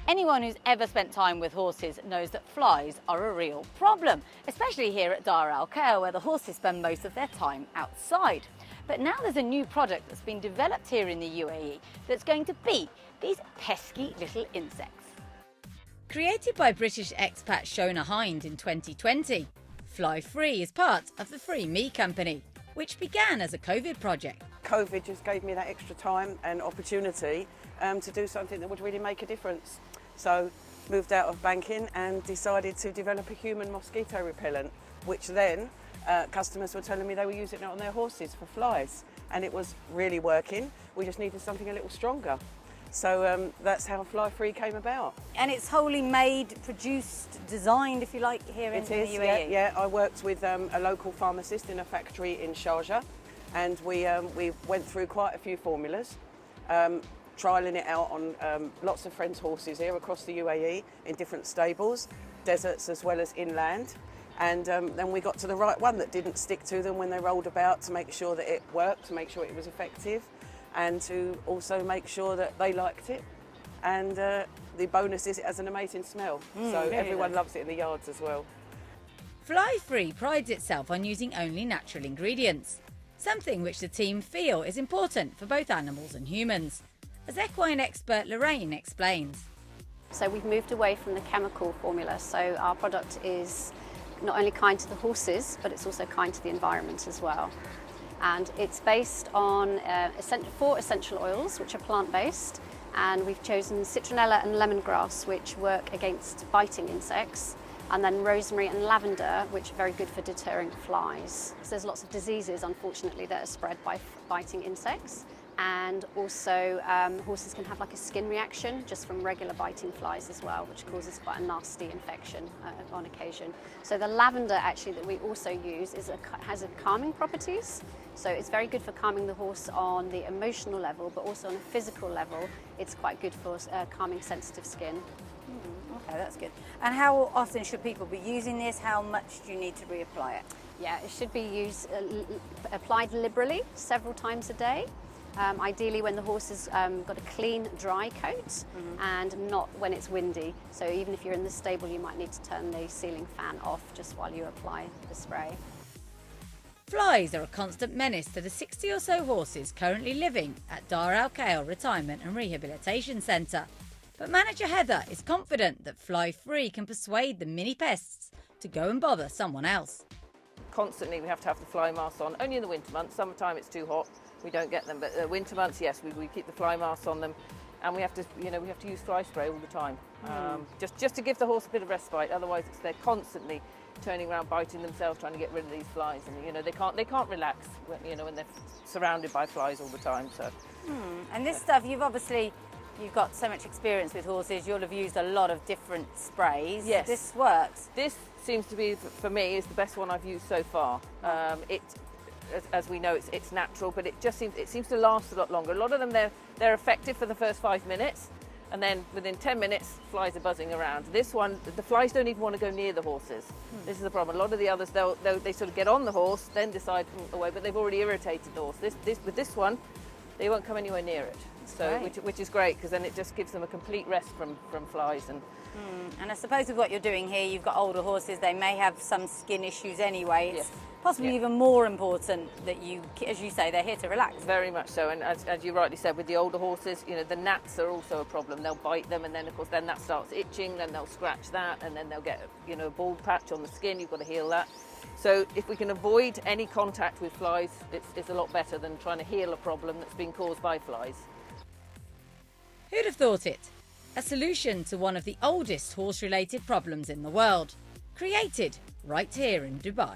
Anyone who's ever spent time with horses knows that flies are a real problem, especially here at Dar Al Khair, where the horses spend most of their time outside. But now there's a new product that's been developed here in the UAE that's going to beat these pesky little insects. Created by British expat Shona Hind in 2020, FlyFree is part of the Free Me company, which began as a COVID project. COVID just gave me that extra time and opportunity to do something that would really make a difference. So moved out of banking and decided to develop a human mosquito repellent, which then customers were telling me they were using it on their horses for flies, and it was really working. We just needed something a little stronger. So that's how FlyFree came about. And it's wholly made, produced, designed, if you like, here in the UAE? Yeah. I worked with a local pharmacist in a factory in Sharjah, and we went through quite a few formulas, trialling it out on lots of friends' horses here across the UAE in different stables, deserts as well as inland. And then we got to the right one that didn't stick to them when they rolled about, to make sure that it worked, to make sure it was effective, and to also make sure that they liked it. And the bonus is it has an amazing smell, so everyone loves it in the yards as well. FlyFree prides itself on using only natural ingredients, something which the team feel is important for both animals and humans, as equine expert Lorraine explains. So we've moved away from the chemical formula, so our product is not only kind to the horses, but it's also kind to the environment as well. And it's based on 4 essential oils, which are plant-based, and we've chosen citronella and lemongrass, which work against biting insects, and then rosemary and lavender, which are very good for deterring flies. So there's lots of diseases, unfortunately, that are spread by biting insects. And also horses can have like a skin reaction just from regular biting flies as well, which causes quite a nasty infection on occasion. So the lavender actually that we also use has calming properties. So it's very good for calming the horse on the emotional level, but also on a physical level, it's quite good for calming sensitive skin. Okay, that's good. And how often should people be using this? How much do you need to reapply it? Yeah, it should be applied liberally several times a day. Ideally when the horse has got a clean, dry coat, and not when it's windy. So even if you're in the stable, you might need to turn the ceiling fan off just while you apply the spray. Flies are a constant menace to the 60 or so horses currently living at Dar Al Khair Retirement and Rehabilitation Centre. But manager Heather is confident that FlyFree can persuade the mini pests to go and bother someone else. Constantly we have to have the fly masks on, only in the winter months. Summertime it's too hot, we don't get them, but winter months, yes, we keep the fly masks on them, and we have to use fly spray all the time, just to give the horse a bit of respite. Otherwise they're constantly turning around, biting themselves, trying to get rid of these flies, and they can't relax when they're surrounded by flies all the time. So and this stuff, you've got so much experience with horses, you'll have used a lot of different sprays. Yes, this works. This seems to be, for me, is the best one I've used so far. As we know, it's natural, but it seems to last a lot longer. A lot of them, they're effective for the first 5 minutes, and then within 10 minutes, flies are buzzing around. This one, the flies don't even want to go near the horses. This is the problem. A lot of the others, they sort of get on the horse, then decide away, but they've already irritated the horse. With this one, they won't come anywhere near it. So, which is great, because then it just gives them a complete rest from flies. And I suppose with what you're doing here, you've got older horses, they may have some skin issues anyway. It's possibly even more important that you, as you say, they're here to relax. Very much so, and as you rightly said, with the older horses, the gnats are also a problem. They'll bite them, and then of course that starts itching, then they'll scratch that, and then they'll get a bald patch on the skin. You've got to heal that. So if we can avoid any contact with flies, it's a lot better than trying to heal a problem that's been caused by flies. Who'd have thought it? A solution to one of the oldest horse-related problems in the world, created right here in Dubai.